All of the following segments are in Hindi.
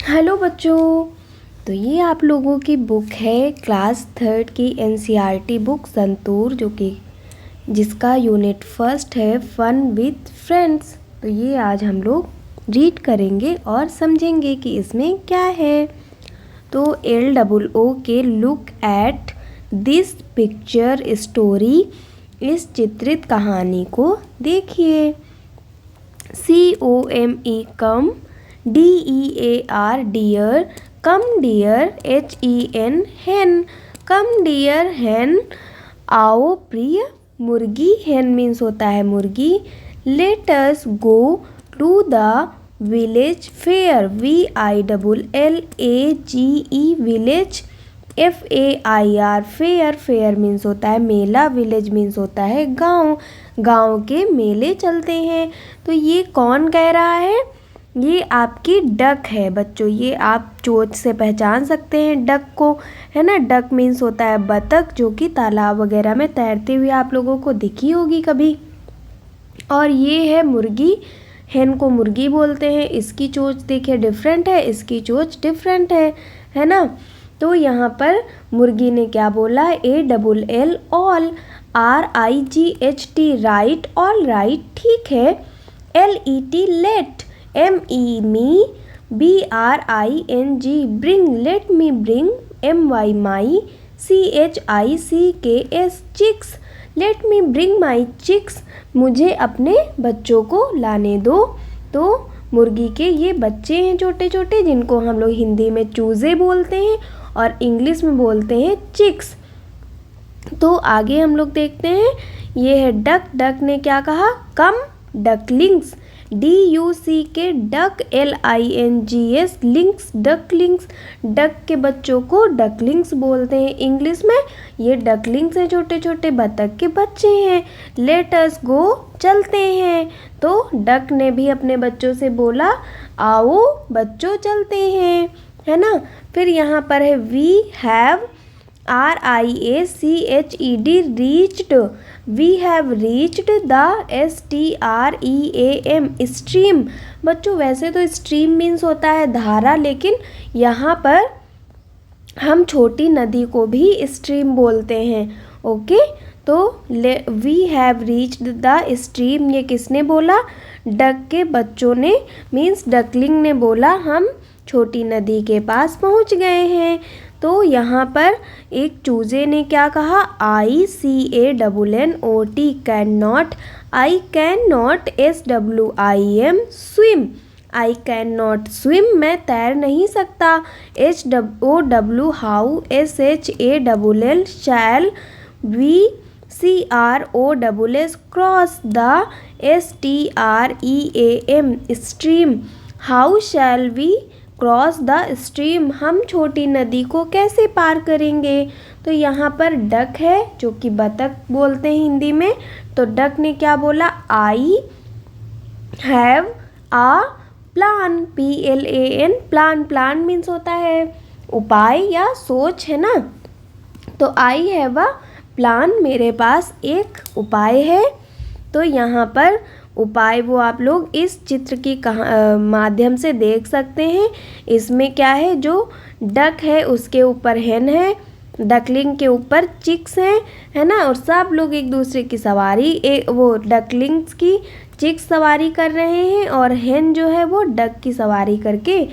हेलो बच्चों। तो ये आप लोगों की बुक है क्लास 3 की एनसीईआरटी बुक संतूर, जो कि जिसका यूनिट फर्स्ट है फन विथ फ्रेंड्स। तो ये आज हम लोग रीड करेंगे और समझेंगे कि इसमें क्या है। तो LOO के look at this picture story, इस चित्रित कहानी को देखिए। COME कम, DEAR डियर, कम डियर, HEN हेन, कम डियर हेन, आओ प्रिय मुर्गी, हेन मीन्स होता है मुर्गी। Let us go to the village fair, VILLAGE village, FAIR fair, fair means होता है मेला, विलेज मीन्स होता है गांव, गांव के मेले चलते हैं। तो ये कौन कह रहा है? ये आपकी डक है बच्चों। ये आप चोंच से पहचान सकते हैं डक को, है ना। डक मीन्स होता है बतख, जो कि तालाब वगैरह में तैरते हुए आप लोगों को दिखी होगी कभी। और ये है मुर्गी, हेन को मुर्गी बोलते हैं। इसकी चोंच देखिए डिफरेंट है, इसकी चोंच डिफरेंट है ना। तो यहाँ पर मुर्गी ने क्या बोला? ALL all, RIGHT right, all right ठीक है। LET let, ME BRING bring, let me bring, MY my, CHICKS chicks, let me bring my chicks, मुझे अपने बच्चों को लाने दो। तो मुर्गी के ये बच्चे हैं छोटे छोटे, जिनको हम लोग हिंदी में चूजे बोलते हैं और इंग्लिश में बोलते हैं चिक्स। तो आगे हम लोग देखते हैं, ये है डक। डक ने क्या कहा? Come ducklings, DUCK duck, LINGS lings, ducklings. Duck के बच्चों को डकलिंग्स बोलते हैं इंग्लिश में। ये डकलिंग्स हैं, छोटे छोटे बतख के बच्चे हैं। लेट अस गो चलते हैं। तो डक ने भी अपने बच्चों से बोला आओ बच्चों चलते हैं, है ना। फिर यहाँ पर है we have, RIACHED reached, we have reached the STREAM stream. बच्चों वैसे तो स्ट्रीम मीन्स होता है धारा, लेकिन यहाँ पर हम छोटी नदी को भी स्ट्रीम बोलते हैं। ओके, तो we have reached the stream, ये किसने बोला? डक के बच्चों ने, मीन्स डकलिंग ने बोला हम छोटी नदी के पास पहुंच गए हैं। तो यहाँ पर एक चूजे ने क्या कहा? ICANNOT can not, I can not, SWIM swim, I can not swim मैं तैर नहीं सकता। HOW how, SHALL shall, VCROSS cross, the STREAM stream, how shall we cross the stream, हम छोटी नदी को कैसे पार करेंगे। तो यहाँ पर डक है, जो कि बतख बोलते हैं हिंदी में। तो डक ने क्या बोला? I have a plan, PLAN plan, plan means होता है उपाय या सोच, है ना। तो आई हैव अ प्लान, मेरे पास एक उपाय है। तो यहाँ पर उपाय वो आप लोग इस चित्र की माध्यम से देख सकते हैं। इसमें क्या है? जो डक है उसके ऊपर हेन है, डकलिंग के ऊपर चिक्स हैं, है ना। और सब लोग एक दूसरे की सवारी, वो डकलिंग्स की चिक्स सवारी कर रहे हैं, और हेन जो है वो डक की सवारी करके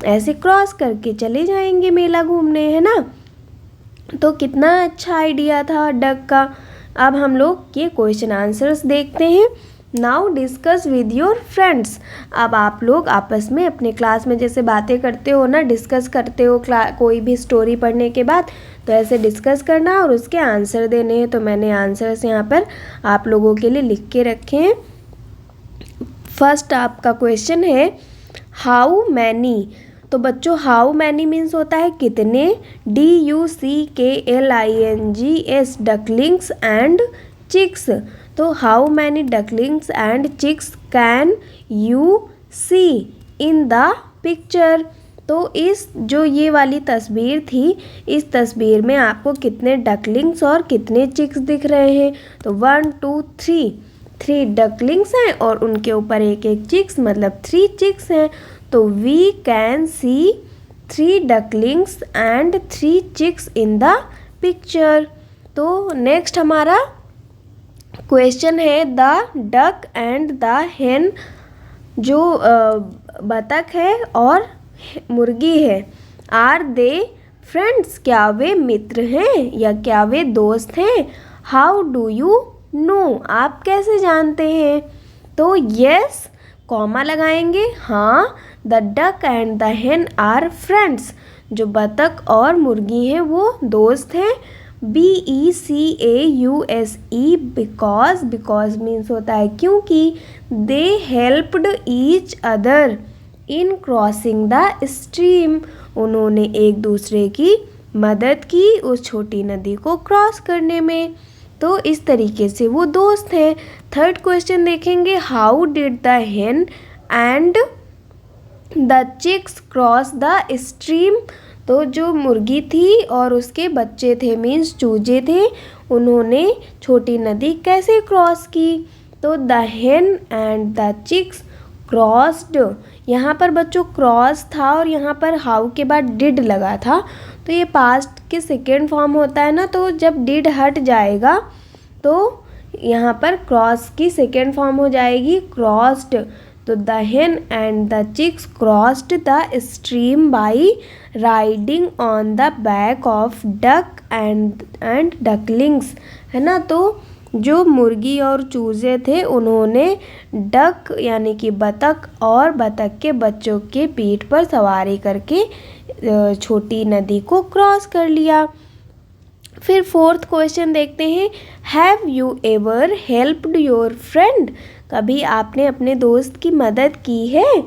ऐसे क्रॉस करके चले जाएंगे मेला घूमने, है ना। तो कितना अच्छा आइडिया था डक का। अब हम लोग ये क्वेश्चन आंसर्स देखते हैं। Now discuss with your friends. अब आप लोग आपस में अपने क्लास में जैसे बातें करते हो ना, डिस्कस करते हो कोई भी स्टोरी पढ़ने के बाद, तो ऐसे डिस्कस करना और उसके आंसर देने हैं। तो मैंने आंसर्स यहाँ पर आप लोगों के लिए लिख के रखे हैं। फर्स्ट आपका क्वेश्चन है हाउ मैनी। तो बच्चों हाउ मैनी मीन्स होता है कितने, DUCKLINGS डकलिंग्स एंड चिक्स। तो how many ducklings and chicks can you see in the picture. तो इस जो ये वाली तस्वीर थी, इस तस्वीर में आपको कितने डकलिंग्स और कितने चिक्स दिख रहे हैं? तो 1 2 3 डकलिंग्स हैं और उनके ऊपर एक एक चिक्स, मतलब 3 चिक्स हैं। तो we can see 3 ducklings and 3 chicks in the picture. तो नेक्स्ट हमारा क्वेश्चन है the duck and the hen, जो बतख है और मुर्गी है, आर दे फ्रेंड्स, क्या वे मित्र हैं या क्या वे दोस्त हैं? हाउ डू यू नो, आप कैसे जानते हैं? तो यस कॉमा लगाएंगे, हाँ द डक एंड द हेन आर फ्रेंड्स, जो बतख और मुर्गी हैं वो दोस्त हैं। BECAUSE बिकॉज मीन्स होता है क्योंकि, दे helped each other in crossing the stream, उन्होंने एक दूसरे की मदद की उस छोटी नदी को क्रॉस करने में। तो इस तरीके से वो दोस्त हैं। थर्ड क्वेश्चन देखेंगे, how did the hen and the chicks cross the stream, तो जो मुर्गी थी और उसके बच्चे थे मीन्स चूजे थे, उन्होंने छोटी नदी कैसे क्रॉस की? तो the hen and the chicks crossed, यहाँ पर बच्चों क्रॉस था और यहाँ पर हाउ के बाद डिड लगा था, तो ये पास्ट के सेकेंड फॉर्म होता है ना, तो जब डिड हट जाएगा तो यहाँ पर क्रॉस की सेकेंड फॉर्म हो जाएगी क्रॉस्ड। तो the hen and the chicks crossed the stream by riding on the back of duck and ducklings, है ना। तो जो मुर्गी और चूजे थे उन्होंने डक यानी कि बतख और बतख के बच्चों के पीठ पर सवारी करके छोटी नदी को क्रॉस कर लिया। फिर फोर्थ क्वेश्चन देखते हैं, have you ever helped your friend, कभी आपने अपने दोस्त की मदद की है?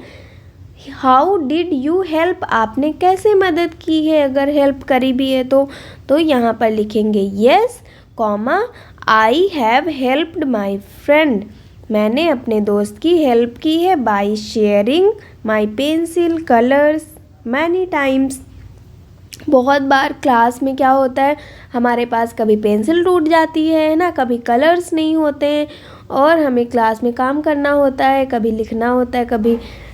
हाउ डिड यू हेल्प, आपने कैसे मदद की है अगर हेल्प करी भी है तो यहाँ पर लिखेंगे yes comma I have helped my friend, मैंने अपने दोस्त की हेल्प की है by sharing my pencil colours many times. बहुत बार क्लास में क्या होता है, हमारे पास कभी पेंसिल टूट जाती है ना, कभी कलर्स नहीं होते हैं और हमें क्लास में काम करना होता है, कभी लिखना होता है,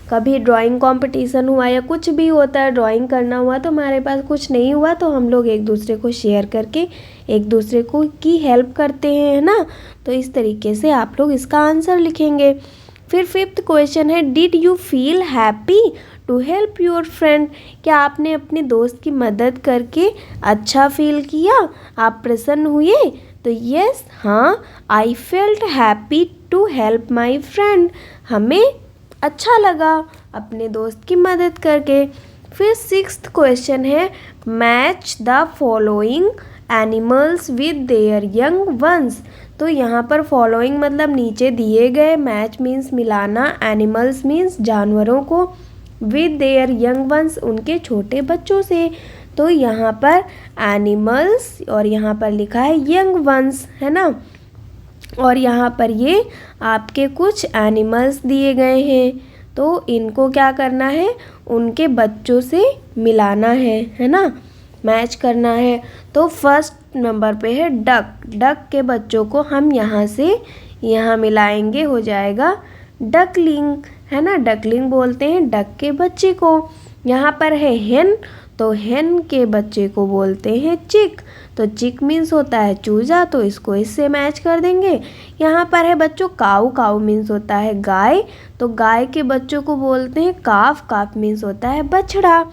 कभी ड्राइंग कंपटीशन हुआ या कुछ भी होता है, ड्राइंग करना हुआ तो हमारे पास कुछ नहीं हुआ तो हम लोग एक दूसरे को शेयर करके एक दूसरे को की हेल्प करते हैं, है ना। तो इस तरीके से आप लोग इसका आंसर लिखेंगे। फिर फिफ्थ क्वेश्चन है, did you feel happy to help your friend, क्या आपने अपने दोस्त की मदद करके अच्छा फील किया, आप प्रसन्न हुए? तो यस हाँ I felt happy to help my friend, हमें अच्छा लगा अपने दोस्त की मदद करके। फिर सिक्स्थ क्वेश्चन है, match the following animals with their young ones, तो यहाँ पर फॉलोइंग मतलब नीचे दिए गए, मैच मीन्स मिलाना, एनिमल्स मीन्स जानवरों को, विद देयर यंग वंस उनके छोटे बच्चों से। तो यहाँ पर एनिमल्स और यहाँ पर लिखा है यंग वंस, है ना। और यहाँ पर ये आपके कुछ एनिमल्स दिए गए हैं तो इनको क्या करना है, उनके बच्चों से मिलाना है ना, मैच करना है। तो फर्स्ट नंबर पे है डक, डक के बच्चों को हम यहाँ से यहाँ मिलाएंगे, हो जाएगा डकलिंग, है ना, डकलिंग बोलते हैं डक के बच्चे को। यहाँ पर है हेन, तो हेन के बच्चे को बोलते हैं चिक, तो चिक मीन्स होता है चूजा, तो इसको इससे मैच कर देंगे। यहाँ पर है बच्चों काऊ, काऊ मीन्स होता है गाय, तो गाय के बच्चों को बोलते हैं काफ, काफ मीन्स होता है बछड़ा।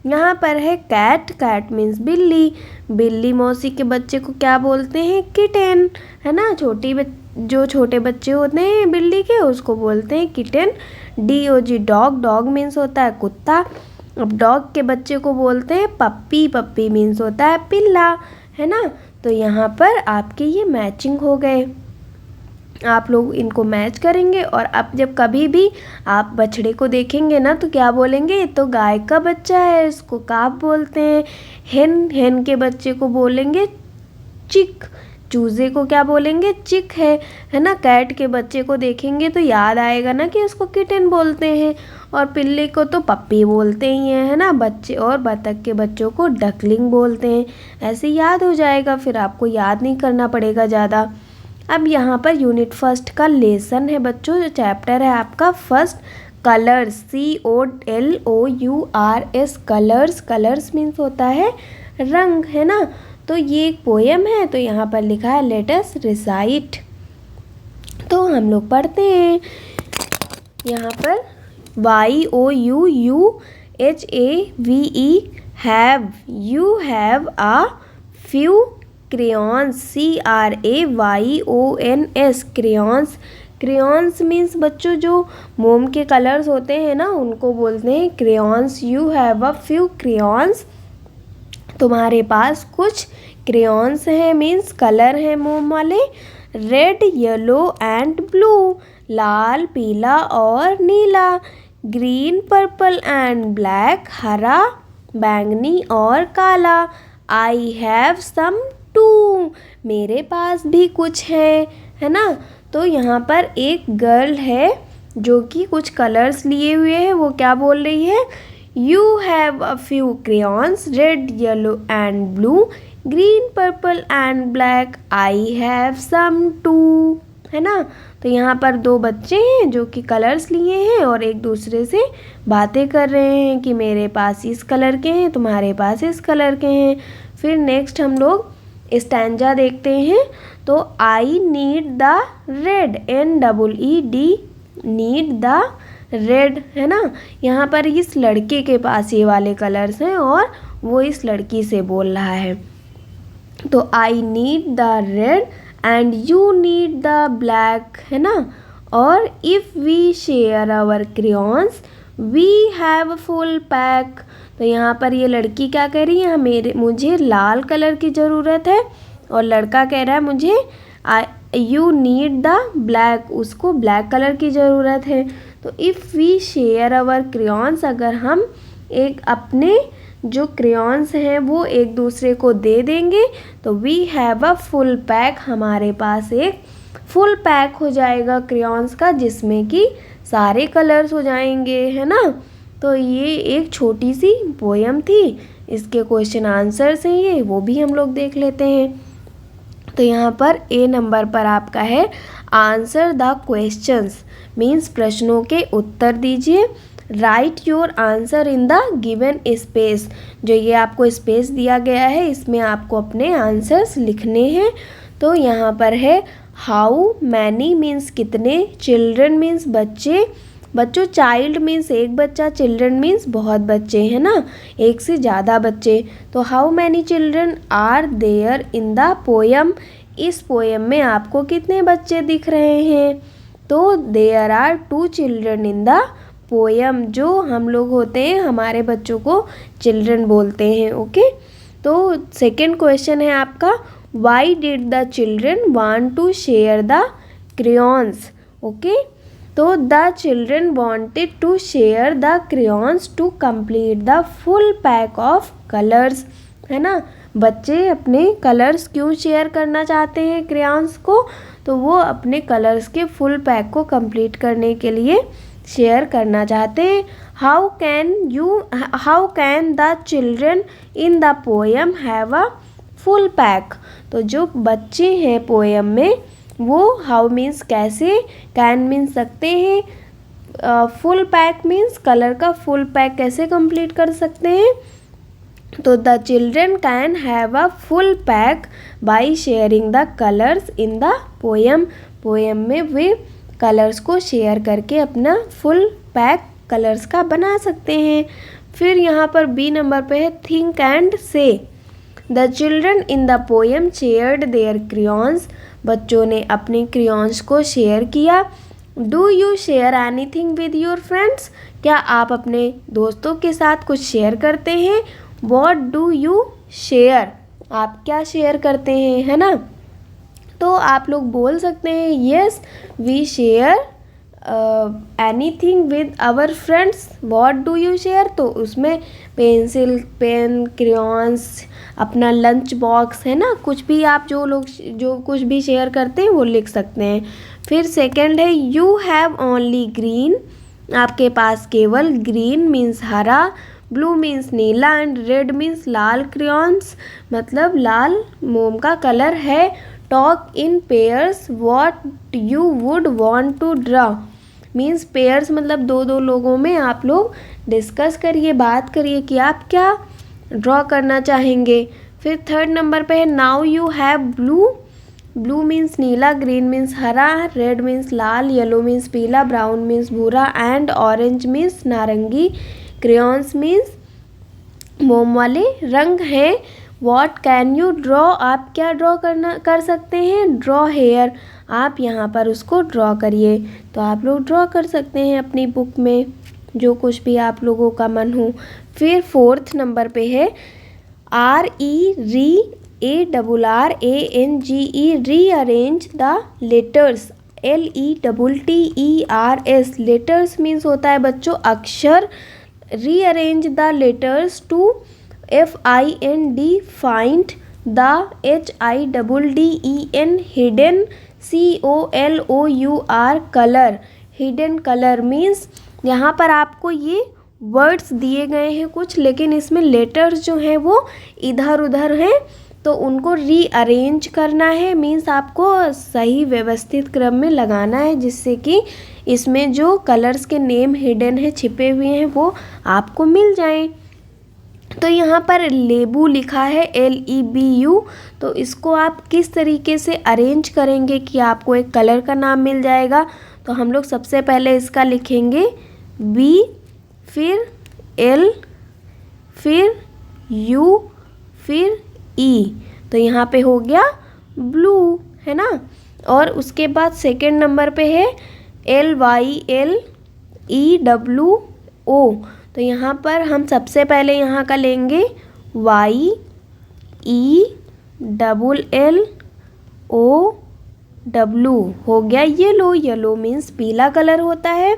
यहाँ पर है कैट, कैट मीन्स बिल्ली, बिल्ली मौसी के बच्चे को क्या बोलते हैं किटेन, है ना, जो छोटे बच्चे होते हैं बिल्ली के उसको बोलते हैं kitten. DOG dog, dog means होता है कुत्ता, अब डॉग के बच्चे को बोलते हैं पप्पी, पप्पी मीन्स होता है पिल्ला, है ना। तो यहाँ पर आपके ये मैचिंग हो गए, आप लोग इनको मैच करेंगे और अब जब कभी भी आप बछड़े को देखेंगे ना तो क्या बोलेंगे, ये तो गाय का बच्चा है, इसको काफ बोलते हैं। हेन, हेन के बच्चे को बोलेंगे चिक, चूजे को क्या बोलेंगे चिक है ना। कैट के बच्चे को देखेंगे तो याद आएगा ना कि उसको किटन बोलते हैं, और पिल्ले को तो पप्पी बोलते ही हैं, है ना, बच्चे, और बतख के बच्चों को डकलिंग बोलते हैं। ऐसे याद हो जाएगा, फिर आपको याद नहीं करना पड़ेगा ज़्यादा। अब यहाँ पर यूनिट फर्स्ट का लेसन है बच्चों, जो चैप्टर है आपका first colours, COLOURS, colours, colours means होता है रंग, है ना। तो ये एक पोएम है, तो यहाँ पर लिखा है लेट अस रिसाइट। तो हम लोग पढ़ते हैं यहाँ पर YOUUHAVE, have, you have a few crayons, CRAYONS, crayons, crayons means बच्चों जो मोम के कलर्स होते हैं ना उनको बोलते हैं crayons. You have a few crayons, तुम्हारे पास कुछ क्रेयॉन्स हैं मीन्स कलर हैं मोम वाले। रेड, येलो एंड ब्लू, लाल, पीला और नीला। ग्रीन, पर्पल एंड ब्लैक, हरा, बैंगनी और काला। आई हैव सम टू, मेरे पास भी कुछ है ना। तो यहाँ पर एक गर्ल है जो कि कुछ कलर्स लिए हुए है, वो क्या बोल रही है, you have a few crayons, red, yellow and blue, green, purple and black, I have some too, है ना। तो यहाँ पर दो बच्चे हैं जो कि कलर्स लिए हैं और एक दूसरे से बातें कर रहे हैं कि मेरे पास इस कलर के हैं, तुम्हारे पास इस कलर के हैं। फिर नेक्स्ट हम लोग स्टैंजा देखते हैं। तो I need the red, NEED, need the red, है ना। यहाँ पर इस लड़के के पास ये वाले कलर्स हैं और वो इस लड़की से बोल रहा है। तो I need the red and you need the black, है ना। और if we share our crayons we have full pack. तो यहाँ पर ये लड़की क्या कह रही है, मुझे लाल कलर की ज़रूरत है और लड़का कह रहा है मुझे यू नीड द ब्लैक, उसको ब्लैक कलर की ज़रूरत है। तो if we share our crayons, अगर हम एक अपने जो क्रेयॉन्स हैं वो एक दूसरे को दे देंगे तो we have a full pack, हमारे पास एक फुल पैक हो जाएगा क्रेयॉन्स का जिसमें कि सारे कलर्स हो जाएंगे, है ना। तो ये एक छोटी सी पोएम थी, इसके क्वेश्चन आंसर्स हैं ये, वो भी हम लोग देख लेते हैं। तो यहाँ पर ए नंबर पर आपका है आंसर द क्वेश्चंस, मीन्स प्रश्नों के उत्तर दीजिए। Right your answer in the given space, जो ये आपको स्पेस दिया गया है इसमें आपको अपने आंसर्स लिखने हैं। तो यहाँ पर है हाउ मैनी मीन्स कितने, चिल्ड्रन मीन्स बच्चे, बच्चों चाइल्ड मीन्स एक बच्चा, चिल्ड्रन मीन्स बहुत बच्चे, है ना, एक से ज़्यादा बच्चे। तो how many children are there in the poem, इस पोएम में आपको कितने बच्चे दिख रहे हैं। तो there are 2 children in the poem, जो हम लोग होते हैं हमारे बच्चों को चिल्ड्रन बोलते हैं, ओके। तो सेकेंड क्वेश्चन है आपका why did the children want to share the crayons, okay. तो the children wanted to share the crayons to complete the full pack of colours, है ना। बच्चे अपने कलर्स क्यों शेयर करना चाहते हैं क्रेयॉन्स को, तो वो अपने कलर्स के फुल पैक को कंप्लीट करने के लिए शेयर करना चाहते हैं। How can the children in the poem have a full pack, तो जो बच्चे हैं पोएम में वो हाउ मीन्स कैसे, कैन मीन्स सकते हैं, फुल पैक मीन्स कलर का फुल पैक कैसे कंप्लीट कर सकते हैं। तो the children can have a full pack by sharing the colours in the poem, poem में वे कलर्स को शेयर करके अपना फुल पैक कलर्स का बना सकते हैं। फिर यहाँ पर बी नंबर पे है think and say. The children in the poem shared their crayons, बच्चों ने अपने क्रेयॉन्स को शेयर किया। Do you share anything with your friends, क्या आप अपने दोस्तों के साथ कुछ शेयर करते हैं। व्हाट डू यू शेयर, आप क्या शेयर करते हैं, है ना। तो आप लोग बोल सकते हैं yes we share anything with our friends. What do you share, तो उसमें पेंसिल, पेन, क्रेयॉन्स, अपना लंच बॉक्स, है ना, कुछ भी आप जो कुछ भी शेयर करते हैं वो लिख सकते हैं। फिर सेकंड है यू हैव ओनली ग्रीन, आपके पास केवल ग्रीन मीन्स हरा, ब्लू मीन्स नीला एंड रेड मीन्स लाल क्रेयॉन्स, मतलब लाल मोम का कलर है। Talk in pairs what you would want to draw, means pairs मतलब दो दो लोगों में आप लोग डिस्कस करिए, बात करिए कि आप क्या ड्रॉ करना चाहेंगे। फिर थर्ड नंबर पे है now you have blue. Blue means Neela, green means हरा, रेड मीन्स लाल, येलो मीन्स पीला, ब्राउन मीन्स भूरा एंड ऑरेंज मीन्स नारंगी। क्रेयॉन्स मीन्स मोम वाले रंग हैं। व्हाट कैन यू ड्रॉ, आप क्या ड्रॉ कर सकते हैं, ड्रॉ हेयर, आप यहाँ पर उसको ड्रॉ करिए। तो आप लोग ड्रॉ कर सकते हैं अपनी बुक में जो कुछ भी आप लोगों का मन हो। फिर फोर्थ नंबर पे है RERANGE rearrange the letters. LETTERS letters means होता है बच्चों अक्षर। Rearrange the letters to FIND find, the HIDDEN hidden, COLOUR colour. Hidden colour means यहाँ पर आपको ये वर्ड्स दिए गए हैं कुछ, लेकिन इसमें लेटर्स जो हैं वो इधर उधर हैं, तो उनको रीअरेंज करना है। मीन्स आपको सही व्यवस्थित क्रम में लगाना है, जिससे कि इसमें जो कलर्स के नेम हिडन है, छिपे हुए हैं, वो आपको मिल जाएं। तो यहाँ पर लेबू लिखा है LEBU, तो इसको आप किस तरीके से अरेंज करेंगे कि आपको एक कलर का नाम मिल जाएगा। तो हम लोग सबसे पहले इसका लिखेंगे B, फिर L, फिर U, फिर E। तो यहाँ पे हो गया ब्लू, है ना। और उसके बाद सेकंड नंबर पे है LYLEWO। तो यहाँ पर हम सबसे पहले यहाँ का लेंगे YELLLOW, हो गया येलो। येलो मीन्स पीला कलर होता है।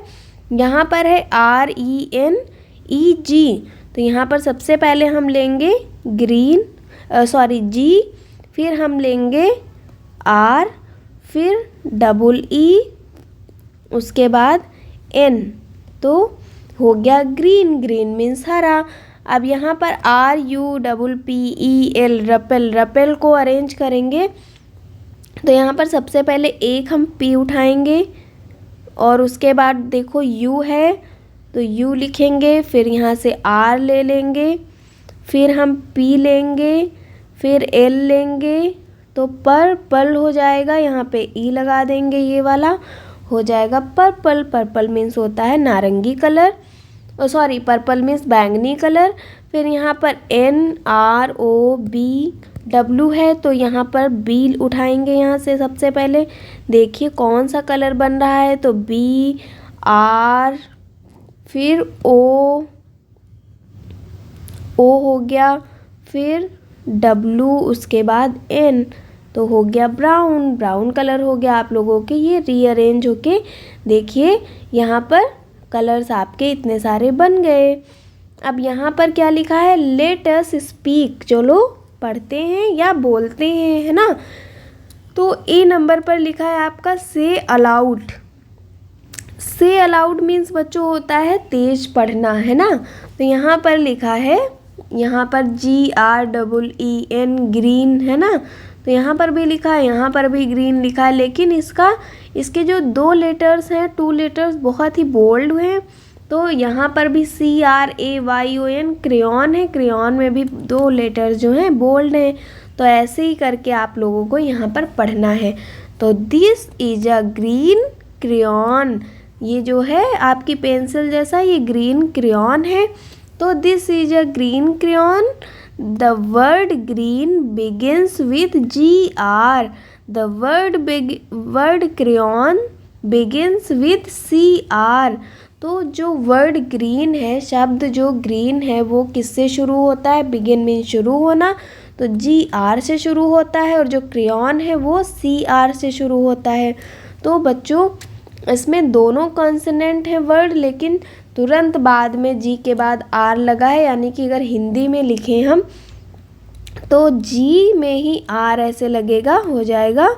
यहाँ पर है RENEG, तो यहाँ पर सबसे पहले हम लेंगे G, फिर हम लेंगे R, फिर EE, उसके बाद N, तो हो गया ग्रीन। ग्रीन मीन्स हरा। अब यहाँ पर RUPPEL रपेल, रपेल को अरेंज करेंगे। तो यहाँ पर सबसे पहले एक हम P उठाएंगे और उसके बाद देखो U है तो U लिखेंगे, फिर यहाँ से R ले लेंगे, फिर हम P लेंगे, फिर L लेंगे, तो पर्पल हो जाएगा। यहाँ पे E लगा देंगे, ये वाला हो जाएगा पर्पल। पर्पल मीन्स होता है नारंगी कलर, पर्पल मीन्स बैंगनी कलर। फिर यहाँ पर NROBW है, तो यहाँ पर B उठाएंगे। यहाँ से सबसे पहले देखिए कौन सा कलर बन रहा है, तो B, R, फिर O हो गया, फिर W, उसके बाद N, तो हो गया ब्राउन। ब्राउन कलर हो गया आप लोगों के। ये रीअरेंज होके देखिए यहाँ पर कलर्स आपके इतने सारे बन गए। अब यहाँ पर क्या लिखा है, लेट अस स्पीक, चलो पढ़ते हैं या बोलते हैं, है ना। तो ए नंबर पर लिखा है आपका से अलाउड। से अलाउड मीन्स बच्चों होता है तेज पढ़ना, है ना। तो यहाँ पर लिखा है, यहाँ पर GREEN ग्रीन, है ना। तो यहाँ पर भी लिखा है, यहाँ पर भी ग्रीन लिखा है, लेकिन इसके जो दो लेटर्स हैं, 2 लेटर्स बहुत ही बोल्ड हुए। तो यहाँ पर भी CRAYON क्रेयॉन है, क्रेयॉन में भी 2 लेटर्स जो हैं बोल्ड हैं। तो ऐसे ही करके आप लोगों को यहाँ पर पढ़ना है। तो this is a green crayon, ये जो है आपकी पेंसिल जैसा ये ग्रीन क्रेयॉन है। तो this is a green crayon, the word green begins with GR, the word crayon begins with CR। तो जो वर्ड ग्रीन है, शब्द जो ग्रीन है, वो किससे शुरू होता है, बिगिन मीन शुरू होना, तो GR से शुरू होता है। और जो क्रेयॉन है वो CR से शुरू होता है। तो बच्चों इसमें दोनों कॉन्सोनेंट है वर्ड, लेकिन तुरंत बाद में G के बाद R लगा है, यानी कि अगर हिंदी में लिखें हम तो G में ही R ऐसे लगेगा, हो जाएगा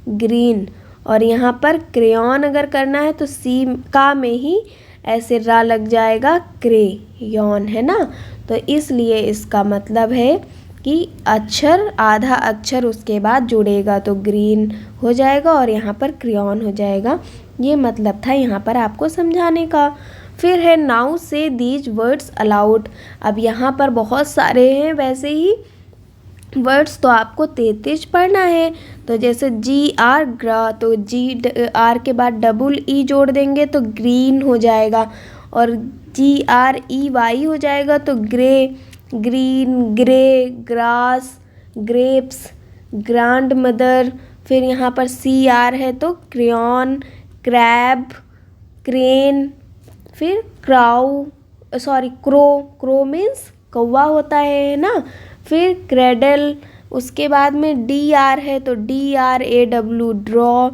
ग्रीन। और यहाँ पर क्रेयॉन अगर करना है तो C का में ही ऐसे रा लग जाएगा, क्रेयॉन, है ना। तो इसलिए इसका मतलब है कि अक्षर, आधा अक्षर उसके बाद जुड़ेगा तो ग्रीन हो जाएगा और यहाँ पर क्रेयॉन हो जाएगा। ये मतलब था यहाँ पर आपको समझाने का। फिर है नाउ से दीज वर्ड्स अलाउड। अब यहाँ पर बहुत सारे हैं वैसे ही वर्ड्स, तो आपको 33 पढ़ना है। तो जैसे GR ग्रा, तो GR के बाद डबल E जोड़ देंगे तो ग्रीन हो जाएगा, और GREY हो जाएगा तो grey, green, grey, grass, grapes, grand mother. फिर यहाँ पर CR है तो क्रेयॉन, क्रैब, क्रेन। फिर क्रो मीन्स कौवा होता है ना। फिर क्रेडल, उसके बाद में DR है तो DRAW draw,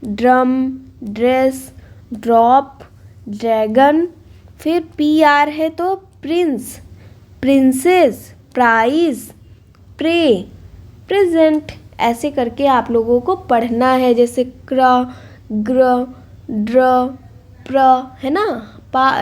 drum, dress, drop, dragon. फिर PR है तो prince, princess, prize, pray, present. ऐसे करके आप लोगों को पढ़ना है, जैसे क्र, ग्र, ड्र, प्र, है ना।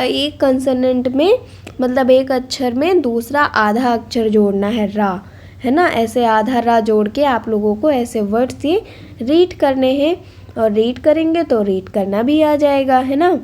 एक कंसोनेंट में मतलब एक अक्षर में दूसरा आधा अक्षर जोड़ना है, रा, है ना। ऐसे आधा रा जोड़ के आप लोगों को ऐसे वर्ड्स ये रीड करने हैं, और रीड करेंगे तो रीड करना भी आ जाएगा, है ना।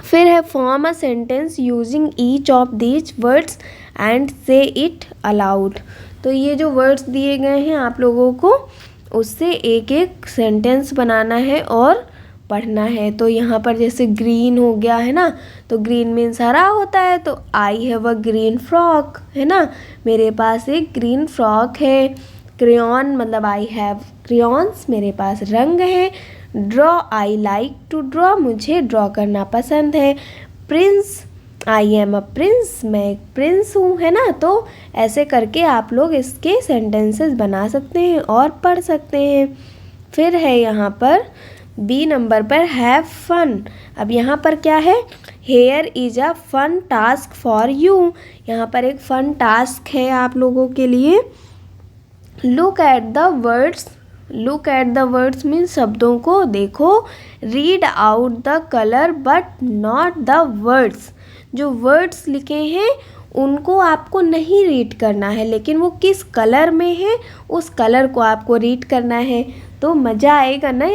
फिर है form a sentence using each of these words and से इट अलाउड। तो ये जो वर्ड्स दिए गए हैं आप लोगों को उससे एक एक सेंटेंस बनाना है और पढ़ना है। तो यहाँ पर जैसे ग्रीन हो गया, है ना, तो ग्रीन मीन्स हरा होता है, तो I have a green frock, है ना, मेरे पास एक ग्रीन फ्रॉक है। क्रेयॉन मतलब आई हैव क्रेयॉन्स, मेरे पास रंग है। Draw, I like to draw, मुझे ड्रॉ करना पसंद है। Prince, I am a prince, मैं एक प्रिंस हूँ, है ना। तो ऐसे करके आप लोग इसके सेंटेंसेस बना सकते हैं और पढ़ सकते हैं। फिर है यहाँ पर B नंबर पर हैव फन। अब यहाँ पर क्या है, here is a fun task for you. यहाँ पर एक फन टास्क है आप लोगों के लिए। Look at the words, look at the words means शब्दों को देखो। Read out the colour but not the words. जो वर्ड्स लिखे हैं उनको आपको नहीं रीड करना है, लेकिन वो किस कलर में है उस कलर को आपको रीड करना है। तो मज़ा आएगा ना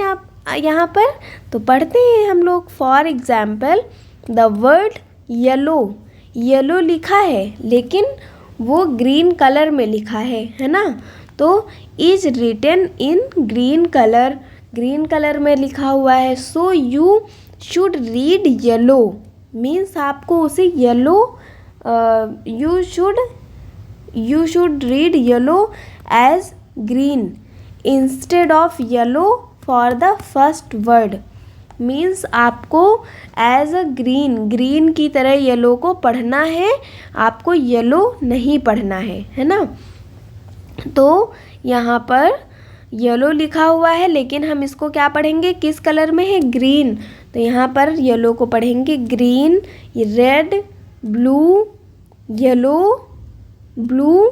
यहाँ पर। तो पढ़ते हैं हम लोग। For example the word yellow, yellow लिखा है लेकिन वो ग्रीन कलर में लिखा है ना। तो is written in green colour, green colour में लिखा हुआ है। So you should read yellow means आपको उसे yellow, you should read yellow as green instead of yellow for the first word. Means आपको एज अ ग्रीन, ग्रीन की तरह येलो को पढ़ना है, आपको येलो नहीं पढ़ना है ना। तो यहाँ पर येलो लिखा हुआ है लेकिन हम इसको क्या पढ़ेंगे, किस कलर में है, ग्रीन। तो यहाँ पर येलो को पढ़ेंगे green, red, blue, yellow, blue,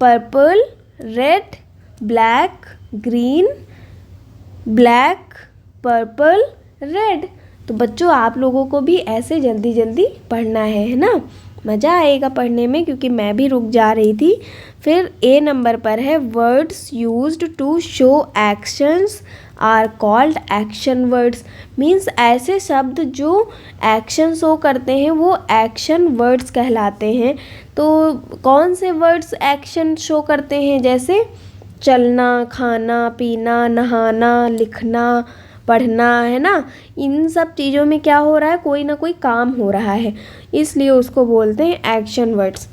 purple, red, black, green, black, purple, red. तो बच्चों आप लोगों को भी ऐसे जल्दी जल्दी पढ़ना है ना। मज़ा आएगा पढ़ने में, क्योंकि मैं भी रुक जा रही थी। फिर A नंबर पर है words used to show actions are called action words. Means ऐसे शब्द जो एक्शन शो करते हैं वो एक्शन वर्ड्स कहलाते हैं। तो कौन से वर्ड्स एक्शन शो करते हैं, जैसे चलना, खाना, पीना, नहाना, लिखना, पढ़ना, है ना। इन सब चीज़ों में क्या हो रहा है, कोई ना कोई काम हो रहा है, इसलिए उसको बोलते हैं एक्शन वर्ड्स।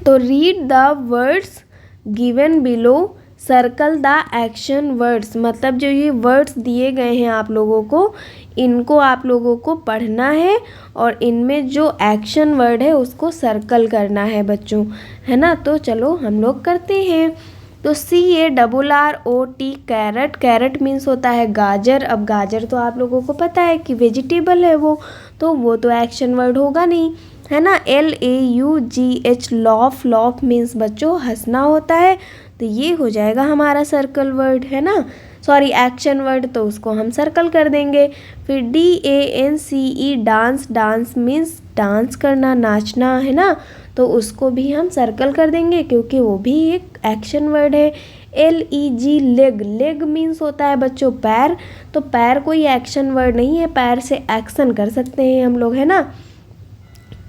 तो read the words given below, circle the action words. मतलब जो ये वर्ड्स दिए गए हैं आप लोगों को, इनको आप लोगों को पढ़ना है और इनमें जो एक्शन वर्ड है उसको सर्कल करना है बच्चों, है ना। तो चलो हम लोग करते हैं। तो CARROT, कैरेट, कैरेट मीन्स होता है गाजर। अब गाजर तो आप लोगों को पता है कि वेजिटेबल है वो तो एक्शन वर्ड होगा नहीं, है ना। LAUGH, लॉफ, लॉफ मीन्स बच्चों हंसना होता है, तो ये हो जाएगा हमारा सर्कल वर्ड, है ना, सॉरी एक्शन वर्ड, तो उसको हम सर्कल कर देंगे। फिर DANCE, dance, dance means dance करना, नाचना, है ना, तो उसको भी हम सर्कल कर देंगे क्योंकि वो भी एक एक्शन वर्ड है। LEG लेग, लेग मीन्स होता है बच्चों पैर, तो पैर कोई एक्शन वर्ड नहीं है, पैर से एक्शन कर सकते हैं हम लोग, है ना।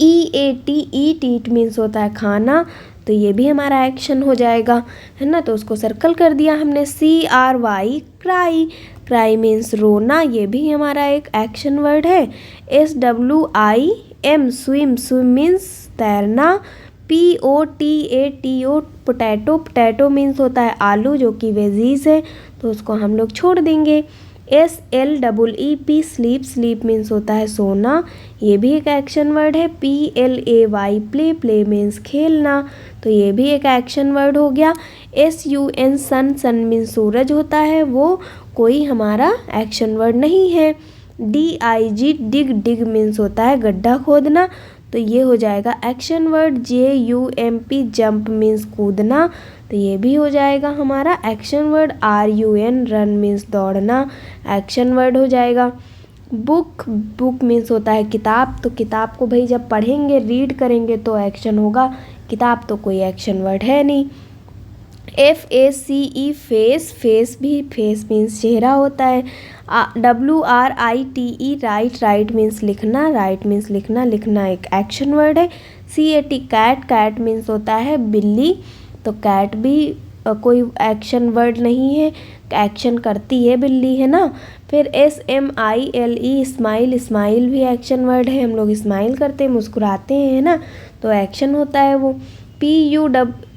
EAT, ईट, ईट मीन्स होता है खाना, तो ये भी हमारा एक्शन हो जाएगा, है ना, तो उसको सर्कल कर दिया हमने। CRY क्राई, क्राई मीन्स रोना, ये भी हमारा एक एक्शन वर्ड है। SWIM स्विम, स्विम मीन्स तैरना। POTATO पोटैटो, पोटैटो मीन्स होता है आलू, जो कि वेजीज है, तो उसको हम लोग छोड़ देंगे। SLEEP स्लीप, स्लीप मीन्स होता है सोना, ये भी एक एक्शन वर्ड है। PLAY प्ले, प्ले मीन्स खेलना, तो ये भी एक एक्शन वर्ड हो गया। SUN सन, सन मीन्स सूरज होता है, वो कोई हमारा एक्शन वर्ड नहीं है। DIG डिग, डिग मीन्स होता है गड्ढा खोदना, तो ये हो जाएगा action word. JUMP jump means कूदना, तो ये भी हो जाएगा हमारा action word. RUN run means दौड़ना, एक्शन वर्ड हो जाएगा। बुक, बुक मीन्स होता है किताब, तो किताब को भाई जब पढ़ेंगे रीड करेंगे तो एक्शन होगा, किताब तो कोई एक्शन वर्ड है नहीं। FACE फेस, फेस भी, फेस मीन्स चेहरा होता है। WRITE राइट, राइट मीन्स लिखना, राइट मीन्स लिखना, लिखना एक एक्शन वर्ड है। CAT कैट, कैट मीन्स होता है बिल्ली, तो कैट भी कोई एक्शन वर्ड नहीं है, एक्शन करती है बिल्ली, है ना। फिर SMILE स्माइल, स्माइल भी एक्शन वर्ड है, हम लोग स्माइल करते हैं, मुस्कुराते हैं, है ना, तो एक्शन होता है वो।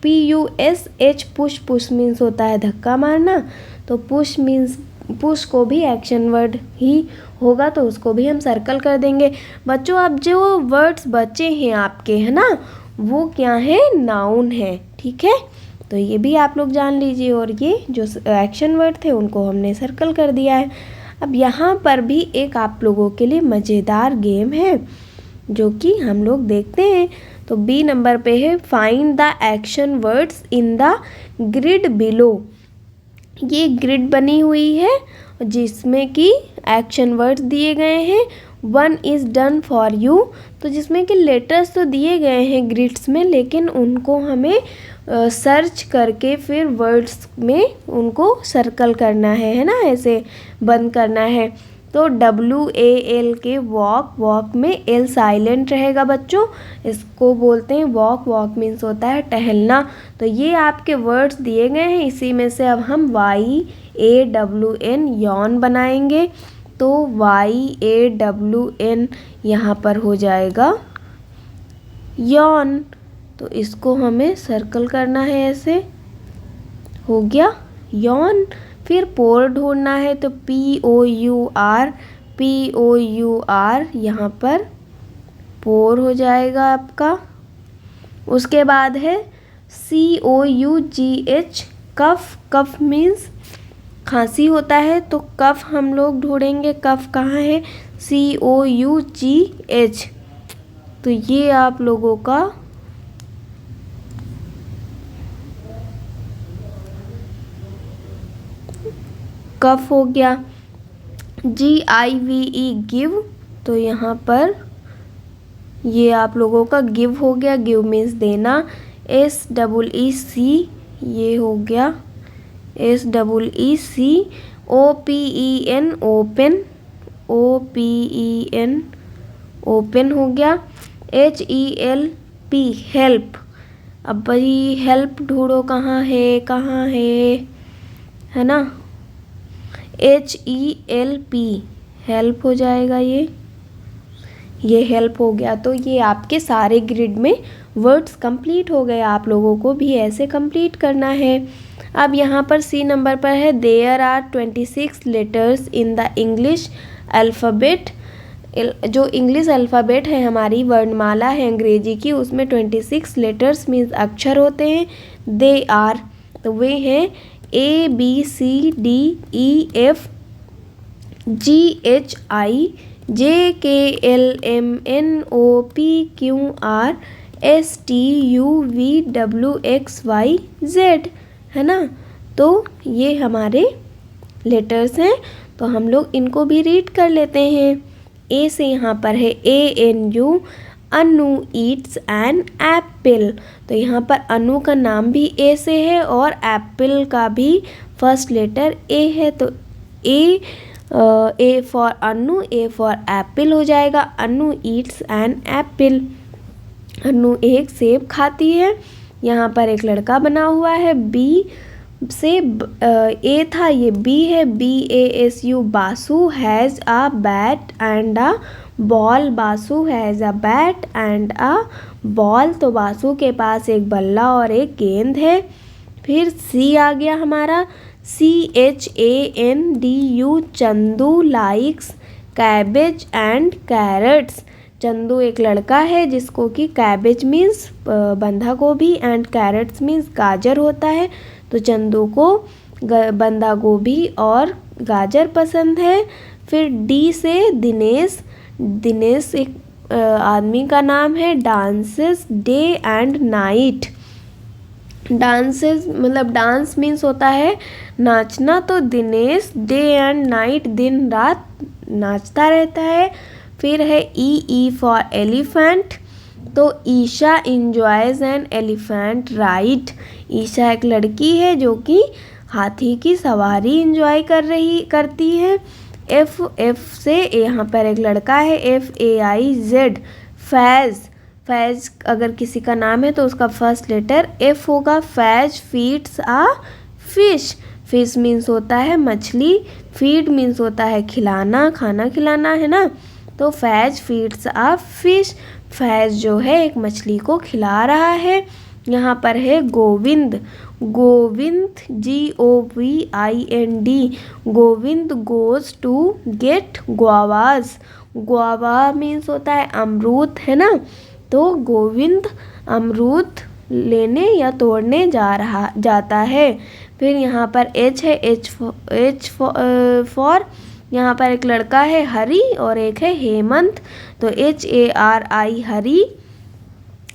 PUSH पुश, पुश मीन्स होता है धक्का मारना, तो पुश मीन्स, पुश को भी एक्शन वर्ड ही होगा, तो उसको भी हम सर्कल कर देंगे। बच्चों अब जो वर्ड्स बचे हैं आपके, है ना, वो क्या है, नाउन है, ठीक है, तो ये भी आप लोग जान लीजिए। और ये जो एक्शन वर्ड थे उनको हमने सर्कल कर दिया है। अब यहाँ पर भी एक आप लोगों के लिए मज़ेदार गेम है जो कि हम लोग देखते हैं। तो B नंबर पे है find the action words in the grid below. ये ग्रिड बनी हुई है जिसमें कि एक्शन वर्ड्स दिए गए हैं। 1 इज़ डन फॉर यू, तो जिसमें कि लेटर्स तो दिए गए हैं ग्रिड्स में, लेकिन उनको हमें सर्च करके फिर वर्ड्स में उनको सर्कल करना है ना, ऐसे बंद करना है। तो WAL के वॉक, वॉक में L साइलेंट रहेगा बच्चों, इसको बोलते हैं वॉक, वॉक मीन्स होता है टहलना। तो ये आपके वर्ड्स दिए गए हैं, इसी में से अब हम YAWN यॉन बनाएंगे, तो YAWN यहाँ पर हो जाएगा यॉन, तो इसको हमें सर्कल करना है, ऐसे हो गया यॉन। फिर पोर ढूंढना है, तो POUR, POUR यहाँ पर पोर हो जाएगा आपका। उसके बाद है COUGH कफ, कफ मीन्स खांसी होता है, तो कफ हम लोग ढूंढेंगे, कफ कहाँ है, COUGH, तो ये आप लोगों का कफ हो गया। GIVE गिव, तो यहाँ पर ये आप लोगों का गिव हो गया, गिव मीन्स देना। SEEC ये हो गया, SEEC। OPEN open, OPEN open हो गया। HELP हेल्प, अब भाई हेल्प ढूंढो कहाँ है, कहाँ है ना, HELP हेल्प हो जाएगा, ये हेल्प हो गया। तो ये आपके सारे ग्रिड में वर्ड्स कंप्लीट हो गए, आप लोगों को भी ऐसे कंप्लीट करना है। अब यहाँ पर C नंबर पर है there are 26 letters in the English alphabet. जो इंग्लिश अल्फ़ाबेट है हमारी वर्णमाला है अंग्रेजी की, उसमें 26 लेटर्स मीन्स अक्षर होते हैं। दे आर, तो वे हैं ABCDEF GHI JKLMNOPQR STUVWXYZ, है ना। तो ये हमारे लेटर्स हैं, तो हम लोग इनको भी रीड कर लेते हैं। ए से यहाँ पर है ANU Anu Yeats an apple. तो यहाँ पर अनु का नाम भी ए से है और एप्पल का भी फर्स्ट लेटर ए है, तो A for Anu, A for Apple हो जाएगा। अनु ईट्स एन एप्पल, अनु एक सेब खाती है। यहाँ पर एक लड़का बना हुआ है, बी से ए था, ये बी है, BASU, Basu has a bat and a ball, Basu has a bat and a ball, तो बासु के पास एक बल्ला और एक गेंद है। फिर सी आ गया हमारा, CHANDU, Chandu likes cabbage and carrots. Chandu एक लड़का है जिसको कि कैबेज मीन्स बंधा गोभी एंड कैरेट्स मीन्स गाजर होता है, तो चंदू को बंधा गोभी और गाजर पसंद है। फिर डी से दिनेश, दिनेश एक आदमी का नाम है। Dances day and night, dances मतलब डांस मीन्स होता है नाचना, तो दिनेश डे एंड नाइट दिन रात नाचता रहता है। फिर है E फॉर एलिफेंट, तो Isha enjoys an elephant ride. Isha एक लड़की है जो कि हाथी की सवारी इंजॉय करती है। F से यहाँ पर एक लड़का है, FAIZ, फैज़। फैज़ अगर किसी का नाम है तो उसका फर्स्ट लेटर F होगा। Faiz feeds a fish, fish means होता है मछली, फीड मीन्स होता है खिलाना, खाना खिलाना है ना, तो फैज़ फीड्स अ फिश, फैज़ जो है एक मछली को खिला रहा है। यहाँ पर है Govind, Govind GOVIND, Govind goes to get guavas, guava means होता है अमरूद है ना, तो गोविंद अमरूद लेने या तोड़ने जाता है। फिर यहाँ पर H है, H फॉर यहाँ पर एक लड़का है हरी और एक है हेमंत, तो HARI हरी,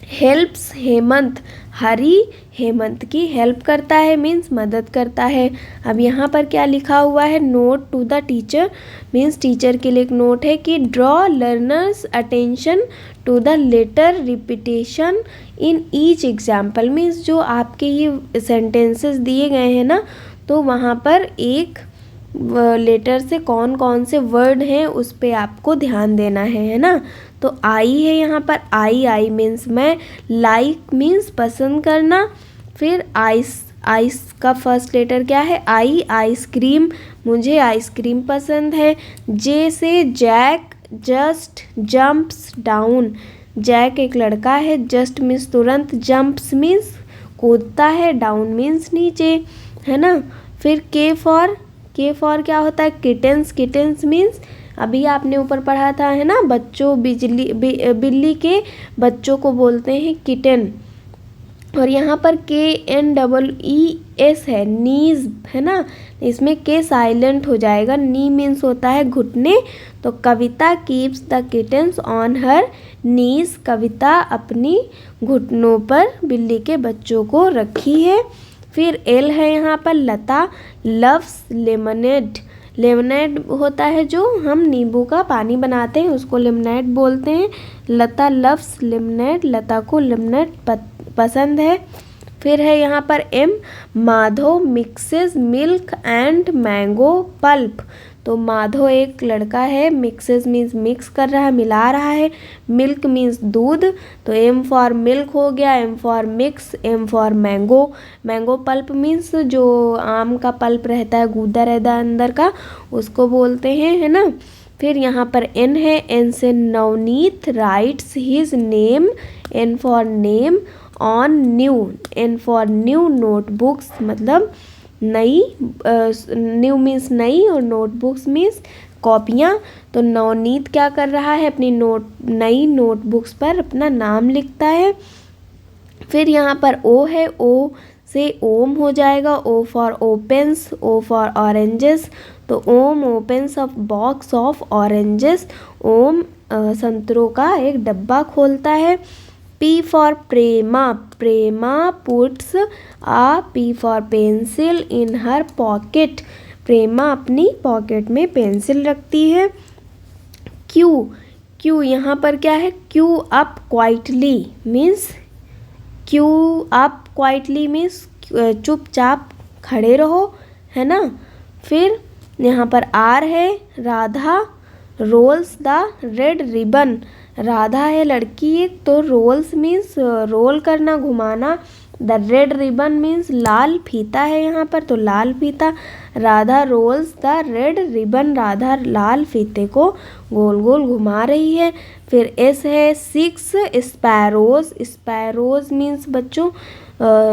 हेल्प्स हेमंत, हरी हेमंत की हेल्प करता है मीन्स मदद करता है। अब यहाँ पर क्या लिखा हुआ है, note to the teacher means teacher के लिए एक नोट है कि draw learners attention to the letter repetition in each example, means जो आपके ये सेंटेंसेस दिए गए हैं ना, तो वहाँ पर एक लेटर से कौन कौन से वर्ड हैं उस पे आपको ध्यान देना है ना। तो आई है यहाँ पर, आई मीन्स मैं, लाइक मीन्स पसंद करना। फिर आइस का फर्स्ट लेटर क्या है, आई, आइसक्रीम, मुझे आइसक्रीम पसंद है। जे से Jack, just jumps down, Jack एक लड़का है, जस्ट मीन्स तुरंत, जंप्स मीन्स कूदता है, डाउन मीन्स नीचे है ना। फिर के फॉर क्या होता है, किटेंस, किटेंस मीन्स अभी आपने ऊपर पढ़ा था है ना, बच्चों बिल्ली के बच्चों को बोलते हैं किटन। और यहाँ पर KNEES है, नीज है ना, इसमें के साइलेंट हो जाएगा। नी मीन्स होता है घुटने, तो Kavita keeps the kittens on her knees, Kavita अपनी घुटनों पर बिल्ली के बच्चों को रखी है। फिर L है यहाँ पर, लता लव्स लेमनेड, लेमनेड होता है जो हम नींबू का पानी बनाते हैं उसको लेमनेड बोलते हैं। लता लव्स लेमनेड, लता को लेमनेड पसंद है। फिर है यहाँ पर M, Madhav mixes milk and mango pulp, तो माधव एक लड़का है, मिक्सेस मीन्स मिक्स कर रहा है, मिला रहा है, मिल्क मीन्स दूध, तो M फॉर मिल्क हो गया, M for mix, M for mango, mango pulp means जो आम का पल्प रहता है, गूदा रहता है अंदर का, उसको बोलते हैं है ना। फिर यहाँ पर N है, N से Navneet rights his name, N for name, on new, N for new notebooks मतलब नई, न्यू मीन्स नई और नोटबुक्स मीन्स कॉपियाँ, तो नवनीत क्या कर रहा है, अपनी नई नोटबुक्स पर अपना नाम लिखता है। फिर यहाँ पर O है, O से ओम हो जाएगा, O for opens, O for oranges, तो Om opens a box of oranges, Om संतरों का एक डब्बा खोलता है। P for Prema, Prema puts P for pencil in her pocket, Prema अपनी पॉकेट में पेंसिल रखती है। Q क्यू, यहाँ पर क्या है, Q up quietly means, Q up quietly means चुपचाप खड़े रहो, है ना। फिर यहाँ पर आर है, Radha rolls the red ribbon, Radha है लड़की एक, तो रोल्स मीन्स रोल करना, घुमाना, द रेड रिबन मीन्स लाल फीता है यहाँ पर, तो लाल फीता, Radha rolls the red ribbon, Radha लाल फीते को गोल गोल घुमा रही है। फिर एस है 6 स्पैरोज, स्पैरोज मीन्स बच्चों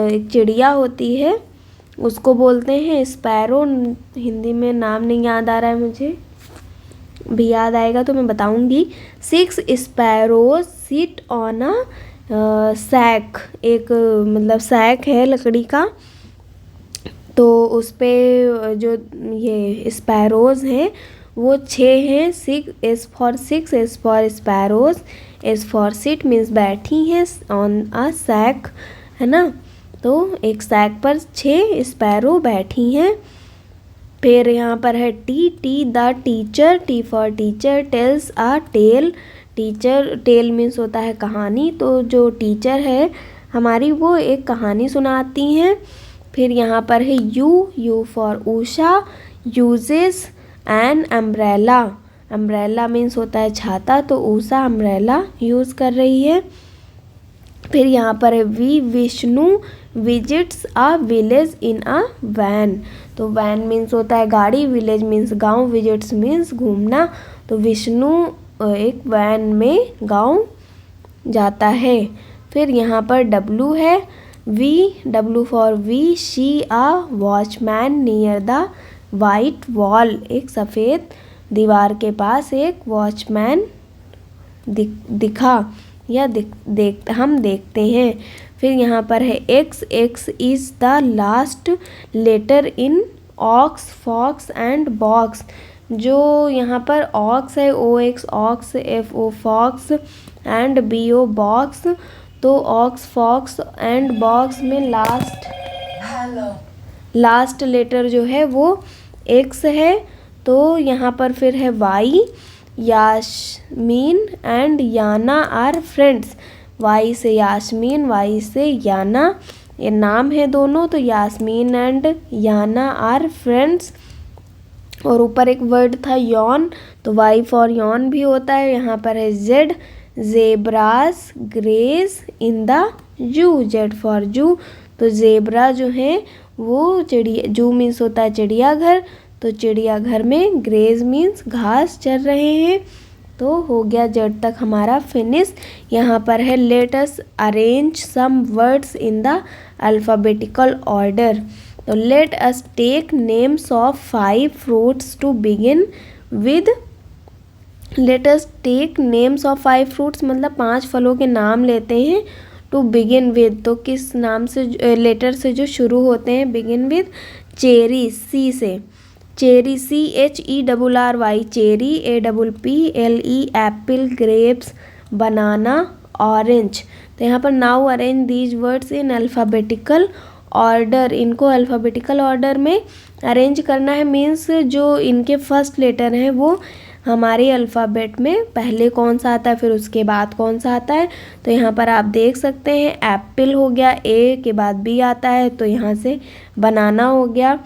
एक चिड़िया होती है, उसको बोलते हैं स्पैरो, हिंदी में नाम नहीं याद आ रहा है मुझे, भी याद आएगा तो मैं बताऊंगी। 6 sparrows sit on a sack, एक मतलब सैक है लकड़ी का, तो उस पे जो ये स्पैरोज हैं वो 6 हैं। 6 S for sparrows, S for sit means बैठी हैं, ऑन अ सैक, है ना, तो एक सैक पर 6 स्पैरो बैठी हैं। फिर यहाँ पर है T the teacher, T for teacher, tells a tale, teacher, tale means होता है कहानी, तो जो टीचर है हमारी वो एक कहानी सुनाती हैं। फिर यहाँ पर है you for Usha, uses an umbrella, umbrella means होता है छाता, तो उषा अम्ब्रेला यूज़ कर रही है। फिर यहाँ पर है Vishnu visits a village in a van, तो वैन मीन्स होता है गाड़ी, विलेज मीन्स गांव, विजिट्स मीन्स घूमना, तो विष्णु एक वैन में गांव जाता है। फिर यहाँ पर डब्लू है, W for we, see a watchman near the white wall, एक सफ़ेद दीवार के पास एक वॉचमैन दिखा या हम देखते हैं। फिर यहाँ पर है X is the last letter in ox, fox and box, जो यहाँ पर ऑक्स है OX ox, FO fox and BO box, तो ऑक्स फॉक्स एंड बॉक्स में लास्ट लेटर जो है वो X है, तो यहाँ पर फिर है Y, Yasmin and Yana are friends, Y से यास्मीन, वाई से याना, ये नाम है दोनों, तो Yasmin and Yana are friends. और ऊपर एक वर्ड था यॉन, तो वाई फॉर यॉन भी होता है। यहाँ पर है Z, zebras graze in the zoo, Z for zoo, तो जेब्रा जो है वो चिड़िया, जू मीन्स होता है चिड़ियाघर, तो चिड़ियाघर में ग्रेज मीन्स घास चर रहे हैं। तो हो गया जेड तक हमारा फिनिश। यहाँ पर है let us arrange some words in the alphabetical order, तो let us take names of 5 fruits to begin with, let us take names of 5 fruits मतलब 5 फलों के नाम लेते हैं, टू बिगिन विद तो किस नाम से, लेटर से जो शुरू होते हैं, बिगिन विद चेरी, सी से, cherry CHERRY, cherry APPLE, apple, grapes, banana, orange. तो यहाँ पर now arrange these words in alphabetical order, इनको अल्फ़ाबेटिकल ऑर्डर में अरेंज करना है, मीन्स जो इनके फर्स्ट लेटर हैं वो हमारे अल्फ़ाबेट में पहले कौन सा आता है फिर उसके बाद कौन सा आता है। तो यहाँ पर आप देख सकते हैं एप्पल हो गया, ए के बाद बी आता है, तो यहाँ से बनाना हो गया,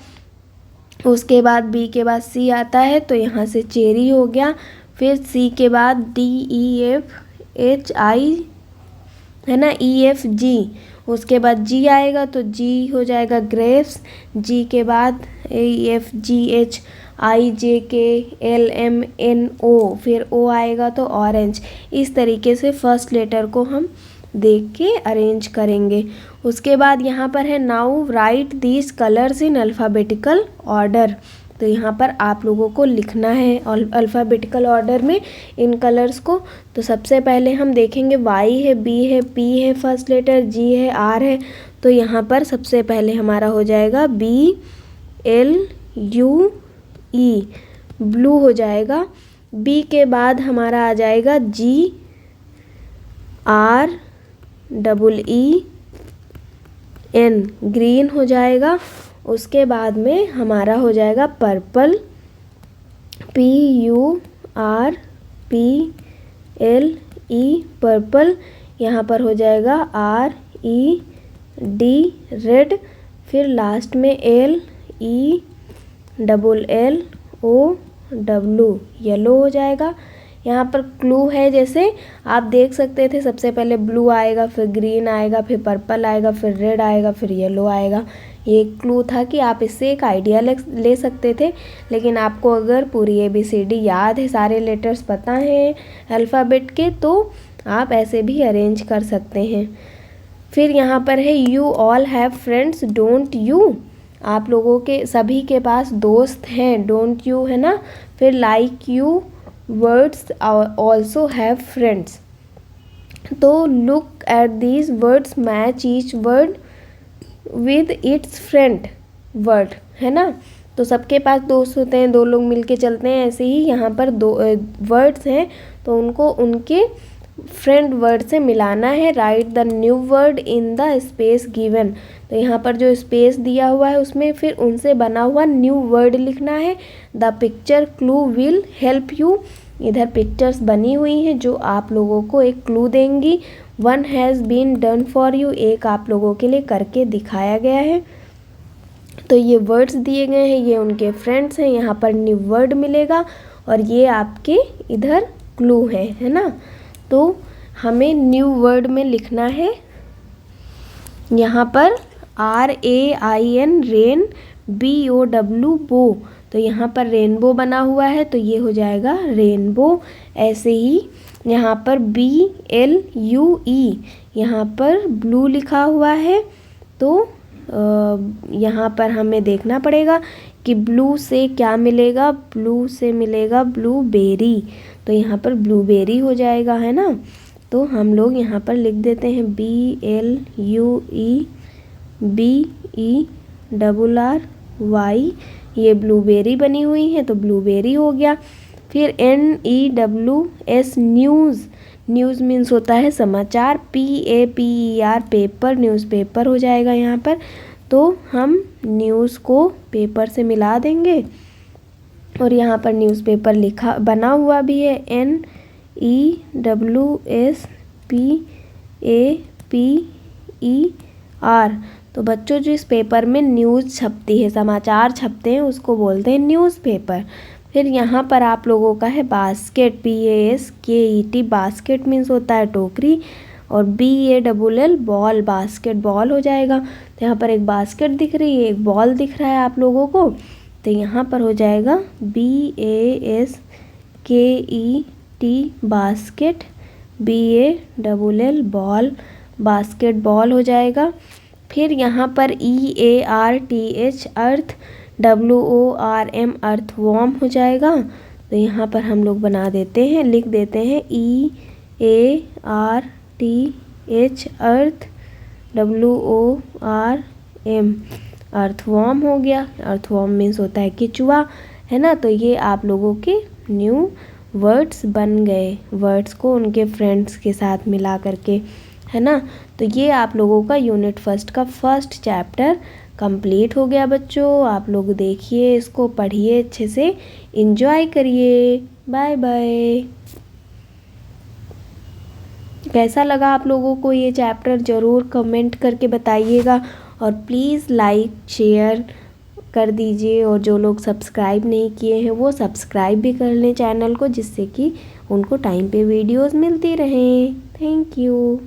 उसके बाद बी के बाद सी आता है, तो यहाँ से चेरी हो गया, फिर सी के बाद DEFHI है ना, EFG, उसके बाद जी आएगा तो जी हो जाएगा ग्रेप्स, जी के बाद AFGHIJKLMNO, फिर ओ आएगा तो ऑरेंज। इस तरीके से फर्स्ट लेटर को हम देख के अरेंज करेंगे। उसके बाद यहाँ पर है now right these colours in alphabetical order, तो यहाँ पर आप लोगों को लिखना है अल्फ़ाबेटिकल ऑर्डर में इन कलर्स को। तो सबसे पहले हम देखेंगे Y है, B है, P है फर्स्ट लेटर, G है, R है, तो यहाँ पर सबसे पहले हमारा हो जाएगा BLUE, ब्लू हो जाएगा। B के बाद हमारा आ जाएगा GREEN, ग्रीन हो जाएगा। उसके बाद में हमारा हो जाएगा पर्पल, PURPL, LE पर्पल, यहाँ पर हो जाएगा RED रेड, फिर लास्ट में LELLOW येलो हो जाएगा। यहाँ पर क्लू है, जैसे आप देख सकते थे सबसे पहले ब्लू आएगा, फिर ग्रीन आएगा, फिर पर्पल आएगा, फिर रेड आएगा, फिर येलो आएगा। ये क्लू था कि आप इससे एक आइडिया ले सकते थे। लेकिन आपको अगर पूरी ABCD याद है, सारे लेटर्स पता हैं अल्फ़ाबेट के, तो आप ऐसे भी अरेंज कर सकते हैं। फिर यहाँ पर है you all have friends don't you, आप लोगों के सभी के पास दोस्त हैं, डोंट यू है ना। फिर like you words also have friends, तो look at these words match each word with its friend word, है ना। तो सबके पास दोस्त होते हैं, दो लोग मिलके चलते हैं, ऐसे ही यहाँ पर दो वर्ड्स हैं, तो उनको उनके फ्रेंड वर्ड से मिलाना है। Right the new word in the space given, तो यहाँ पर जो स्पेस दिया हुआ है उसमें फिर उनसे बना हुआ न्यू वर्ड लिखना है। The picture clue will help you, इधर पिक्चर्स बनी हुई हैं जो आप लोगों को एक क्लू देंगी। One has been done for you, एक आप लोगों के लिए करके दिखाया गया है। तो ये वर्ड्स दिए गए हैं, ये उनके फ्रेंड्स हैं, यहाँ पर न्यू वर्ड मिलेगा और ये आपके इधर क्लू है ना। तो हमें न्यू वर्ड में लिखना है यहाँ पर RAIN रेन, BOW बो, तो यहाँ पर रेनबो बना हुआ है, तो ये हो जाएगा रेनबो। ऐसे ही यहाँ पर BLUE, यहाँ पर ब्लू लिखा हुआ है, तो यहाँ पर हमें देखना पड़ेगा कि ब्लू से क्या मिलेगा, ब्लू से मिलेगा ब्लूबेरी, तो यहाँ पर ब्लूबेरी हो जाएगा, है ना। तो हम लोग यहाँ पर लिख देते हैं BLUEBERRY, ये ब्लूबेरी बनी हुई है, तो ब्लूबेरी हो गया। फिर NEWS न्यूज़, न्यूज़ मीन्स होता है समाचार। PAPER पेपर, न्यूज़पेपर हो जाएगा यहाँ पर, तो हम न्यूज़ को पेपर से मिला देंगे और यहाँ पर न्यूज़पेपर लिखा बना हुआ भी है NEWSPAPER। तो बच्चों जो इस पेपर में न्यूज़ छपती है, समाचार छपते हैं, उसको बोलते हैं न्यूज़पेपर। फिर यहाँ पर आप लोगों का है बास्केट, BASKET, बास्केट मीन्स होता है टोकरी, और BALL बॉल, बास्केट बॉल हो जाएगा। तो यहाँ पर एक बास्केट दिख रही है, एक बॉल दिख रहा है आप लोगों को, तो यहाँ पर हो जाएगा BASKET basket, BALL ball, basket ball हो जाएगा। फिर यहाँ पर EARTH अर्थ, WORM अर्थवॉर्म हो जाएगा। तो यहाँ पर हम लोग बना देते हैं, लिख देते हैं EARTH अर्थ, WORM अर्थवॉर्म हो गया। अर्थवॉर्म मीन्स होता है केचुआ, है ना। तो ये आप लोगों के न्यू वर्ड्स बन गए, वर्ड्स को उनके फ्रेंड्स के साथ मिला करके, है ना। तो ये आप लोगों का यूनिट फर्स्ट का फर्स्ट चैप्टर कंप्लीट हो गया बच्चों। आप लोग देखिए, इसको पढ़िए अच्छे से, एंजॉय करिए। Bye bye. कैसा लगा आप लोगों को ये चैप्टर, ज़रूर कमेंट करके बताइएगा और प्लीज़ लाइक शेयर कर दीजिए, और जो लोग सब्सक्राइब नहीं किए हैं वो सब्सक्राइब भी कर लें चैनल को, जिससे कि उनको टाइम पे वीडियोस मिलती रहें। Thank you.